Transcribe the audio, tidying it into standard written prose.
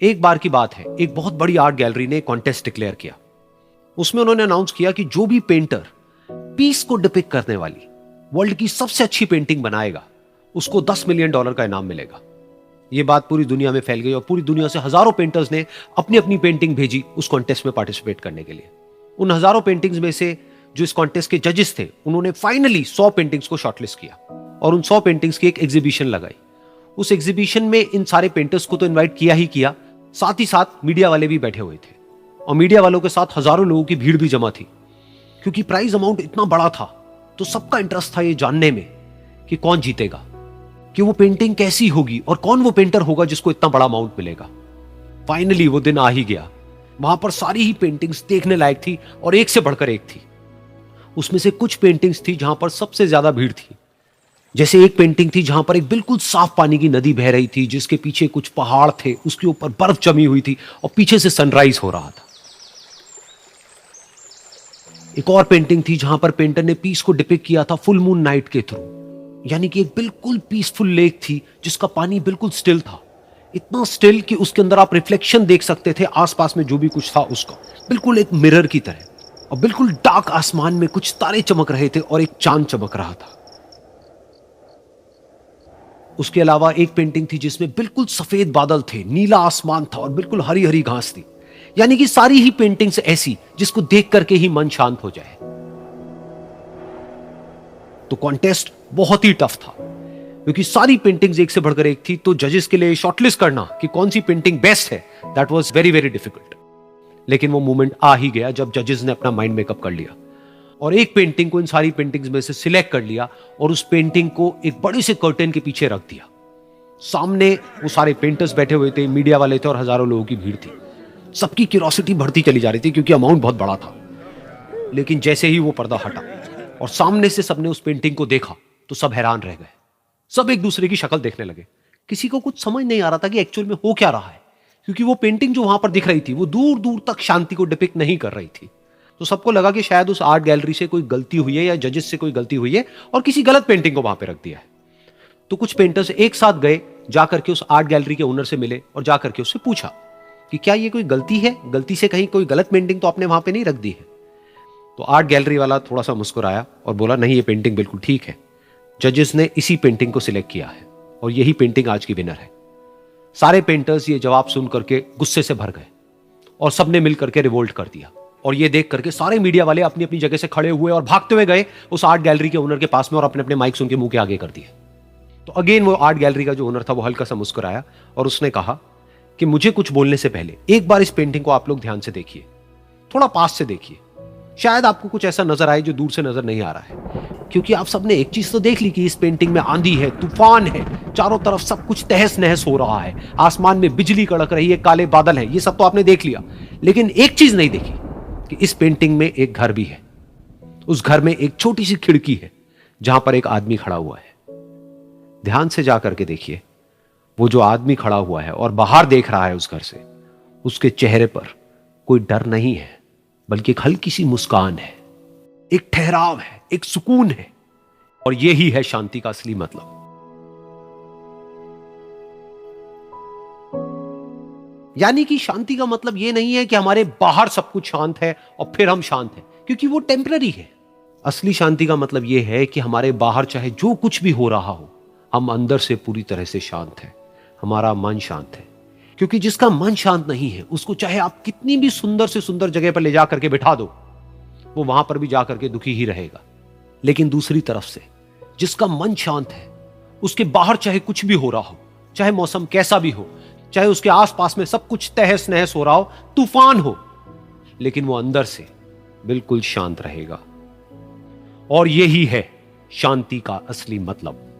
एक बार की बात है, एक बहुत बड़ी आर्ट गैलरी ने कॉन्टेस्ट डिक्लेयर किया। उसमें उन्होंने अनाउंस किया कि जो भी पेंटर पीस को डिपिक्ट करने वाली वर्ल्ड की सबसे अच्छी पेंटिंग बनाएगा, उसको $10 मिलियन का इनाम मिलेगा। यह बात पूरी दुनिया में फैल गई और पूरी दुनिया से हजारों पेंटर्स ने अपनी अपनी पेंटिंग भेजी उस कॉन्टेस्ट में पार्टिसिपेट करने के लिए। उन हजारों पेंटिंग्स में से जो इस कॉन्टेस्ट के जजेस थे, उन्होंने फाइनली 100 पेंटिंग्स को शॉर्टलिस्ट किया और उन 100 पेंटिंग्स की एक एग्जीबिशन लगाई। उस एग्जीबिशन में इन सारे पेंटर्स को तो इनवाइट किया ही किया, साथ ही साथ मीडिया वाले भी बैठे हुए थे और मीडिया वालों के साथ हजारों लोगों की भीड़ भी जमा थी। क्योंकि प्राइज अमाउंट इतना बड़ा था तो सबका इंटरेस्ट था ये जानने में कि कौन जीतेगा, कि वो पेंटिंग कैसी होगी और कौन वो पेंटर होगा जिसको इतना बड़ा अमाउंट मिलेगा। फाइनली वो दिन आ ही गया। वहां पर सारी ही पेंटिंग्स देखने लायक थी और एक से बढ़कर एक थी। उसमें से कुछ पेंटिंग्स थी जहां पर सबसे ज्यादा भीड़ थी। जैसे एक पेंटिंग थी जहां पर एक बिल्कुल साफ पानी की नदी बह रही थी, जिसके पीछे कुछ पहाड़ थे, उसके ऊपर बर्फ जमी हुई थी और पीछे से सनराइज हो रहा था। एक और पेंटिंग थी जहां पर पेंटर ने पीस को डिपिक्ट किया था फुल मून नाइट के थ्रू, यानी कि एक बिल्कुल पीसफुल लेक थी जिसका पानी बिल्कुल स्टिल था, इतना स्टिल कि उसके अंदर आप रिफ्लेक्शन देख सकते थे आसपास में जो भी कुछ था उसका, बिल्कुल एक मिरर की तरह। और बिल्कुल डार्क आसमान में कुछ तारे चमक रहे थे और एक चांद चमक रहा था। उसके अलावा एक पेंटिंग थी जिसमें बिल्कुल सफेद बादल थे, नीला आसमान था और बिल्कुल हरी हरी घास थी। यानी कि सारी ही पेंटिंग्स ऐसी जिसको देख करके ही मन शांत हो जाए। तो कॉन्टेस्ट बहुत ही टफ था क्योंकि सारी पेंटिंग्स एक से बढ़कर एक थी। तो जजेस के लिए शॉर्टलिस्ट करना कि कौन सी पेंटिंग बेस्ट है, that was very very difficult. लेकिन वो मोमेंट आ ही गया जब जजेस ने अपना माइंड मेकअप कर लिया और एक पेंटिंग को इन सारी पेंटिंग्स में से सिलेक्ट कर लिया और उस पेंटिंग को एक बड़े से कर्टेन के पीछे रख दिया। सामने वो सारे पेंटर्स बैठे हुए थे, मीडिया वाले थे और हजारों लोगों की भीड़ थी। सबकी क्यूरियोसिटी बढ़ती चली जा रही थी क्योंकि अमाउंट बहुत बड़ा था। लेकिन जैसे ही वो पर्दा हटा और सामने से सबने उस पेंटिंग को देखा तो सब हैरान रह गए। सब एक दूसरे की शक्ल देखने लगे। किसी को कुछ समझ नहीं आ रहा था कि एक्चुअल में हो क्या रहा है, क्योंकि वो पेंटिंग जो वहां पर दिख रही थी वो दूर दूर तक शांति को डिपिक्ट नहीं कर रही थी। तो सबको लगा कि शायद उस आर्ट गैलरी से कोई गलती हुई है या जजेस से कोई गलती हुई है और किसी गलत पेंटिंग को वहां पे रख दिया है। तो कुछ पेंटर्स एक साथ गए, जाकर के उस आर्ट गैलरी के ओनर से मिले और जाकर के उससे पूछा कि क्या ये कोई गलती है, गलती से कहीं कोई गलत पेंटिंग तो आपने वहां पे नहीं रख दी है। तो आर्ट गैलरी वाला थोड़ा सा मुस्कुराया और बोला, नहीं, ये पेंटिंग बिल्कुल ठीक है। जजेस ने इसी पेंटिंग को सिलेक्ट किया है और यही पेंटिंग आज की विनर है। सारे पेंटर्स ये जवाब सुन करके गुस्से से भर गए और सबने मिल करके रिवोल्ट कर दिया। और ये देख करके सारे मीडिया वाले अपनी अपनी जगह से खड़े हुए और भागते हुए गए उस आर्ट गैलरी के ओनर के पास में और अपने अपने माइक्स उनके मुंह के आगे कर दिए। तो अगेन वो आर्ट गैलरी का जो ओनर था वो हल्का सा मुस्कुराया और उसने कहा कि मुझे कुछ बोलने से पहले एक बार इस पेंटिंग को आप लोग ध्यान से देखिए, थोड़ा पास से देखिए, शायद आपको कुछ ऐसा नजर आए जो दूर से नजर नहीं आ रहा है। क्योंकि आप सबने एक चीज तो देख ली कि इस पेंटिंग में आंधी है, तूफान है, चारों तरफ सब कुछ तहस नहस हो रहा है, आसमान में बिजली कड़क रही है, काले बादल है, ये सब तो आपने देख लिया। लेकिन एक चीज नहीं देखी कि इस पेंटिंग में एक घर भी है। उस घर में एक छोटी सी खिड़की है जहां पर एक आदमी खड़ा हुआ है। ध्यान से जाकर के देखिए, वो जो आदमी खड़ा हुआ है और बाहर देख रहा है उस घर से, उसके चेहरे पर कोई डर नहीं है, बल्कि एक हल्की सी मुस्कान है, एक ठहराव है, एक सुकून है। और यही है शांति का असली मतलब। यानी कि शांति का मतलब यह नहीं है कि हमारे बाहर सब कुछ शांत है और फिर हम शांत हैं, क्योंकि वो टेम्पररी है। असली शांति का मतलब यह है कि हमारे बाहर चाहे जो कुछ भी हो रहा हो, हम अंदर से पूरी तरह से शांत हैं, हमारा मन शांत है। क्योंकि जिसका मन शांत नहीं है, उसको चाहे आप कितनी भी सुंदर से सुंदर जगह पर ले जाकर के बिठा दो, वो वहां पर भी जाकर के दुखी ही रहेगा। लेकिन दूसरी तरफ से जिसका मन शांत है, उसके बाहर चाहे कुछ भी हो रहा हो, चाहे मौसम कैसा भी हो, चाहे उसके आसपास में सब कुछ तहस नहस हो रहा हो, तूफान हो, लेकिन वो अंदर से बिल्कुल शांत रहेगा। और यही है शांति का असली मतलब।